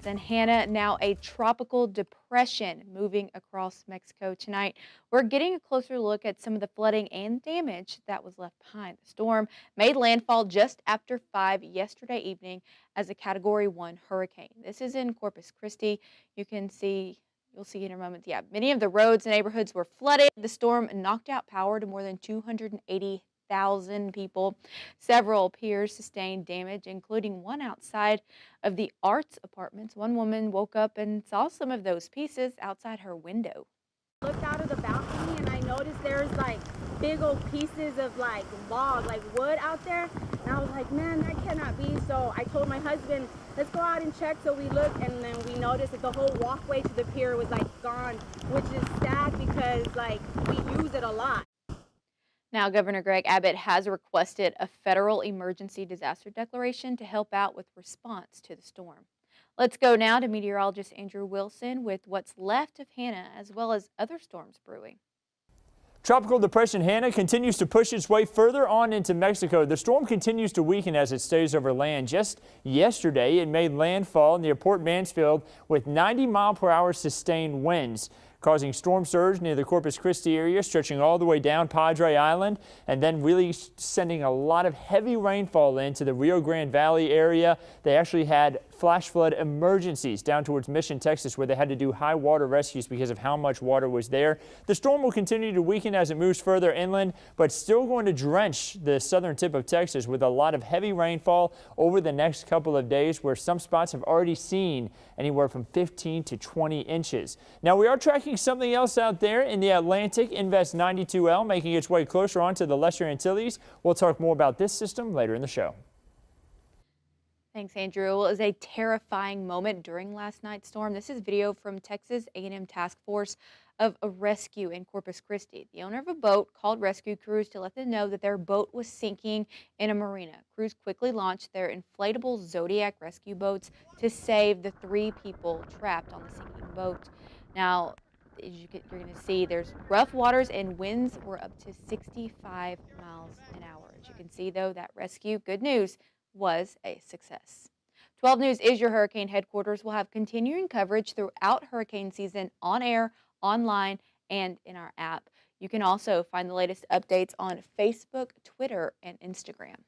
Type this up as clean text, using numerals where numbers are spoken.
And Hanna, now a tropical depression moving across Mexico tonight. We're getting a closer look at some of the flooding and damage that was left behind. The storm made landfall just after 5 yesterday evening as a Category 1 hurricane. This is in Corpus Christi. You can see You'll see in a moment. Yeah, many of the roads and neighborhoods were flooded. The storm knocked out power to more than 280,000 people. Several piers sustained damage, including one outside of the arts apartments. One woman woke up and saw some of those pieces outside her window. Looked out of the balcony and I noticed there's like big old pieces of like log, like wood out there. And I was like, man, that cannot be. So I told my husband, let's go out and check. So we looked and then we noticed that the whole walkway to the pier was like gone, which is sad because like we use it a lot. Now, Governor Greg Abbott has requested a federal emergency disaster declaration to help out with response to the storm. Let's go now to meteorologist Andrew Wilson with what's left of Hanna as well as other storms brewing. Tropical Depression Hanna continues to push its way further on into Mexico. The storm continues to weaken as it stays over land. Just yesterday, it made landfall near Port Mansfield with 90-mile-per-hour sustained winds, causing storm surge near the Corpus Christi area, stretching all the way down Padre Island, and then really sending a lot of heavy rainfall into the Rio Grande Valley area. They actually had flash flood emergencies down towards Mission, Texas, where they had to do high water rescues because of how much water was there. The storm will continue to weaken as it moves further inland, but still going to drench the southern tip of Texas with a lot of heavy rainfall over the next couple of days, where some spots have already seen anywhere from 15 to 20 inches. Now, we are tracking something else out there in the Atlantic. Invest 92L making its way closer onto the Lesser Antilles. We'll talk more about this system later in the show. Thanks, Andrew. Well, it was a terrifying moment during last night's storm. This is video from Texas A&M Task Force of a rescue in Corpus Christi. The owner of a boat called rescue crews to let them know that their boat was sinking in a marina. Crews quickly launched their inflatable Zodiac rescue boats to save the 3 people trapped on the sinking boat. Now, as you're going to see, there's rough waters and winds were up to 65 miles an hour. As you can see, though, that rescue, good news, was a success. 12 News is your hurricane headquarters. We'll have continuing coverage throughout hurricane season on air, online, and in our app. You can also find the latest updates on Facebook, Twitter, and Instagram.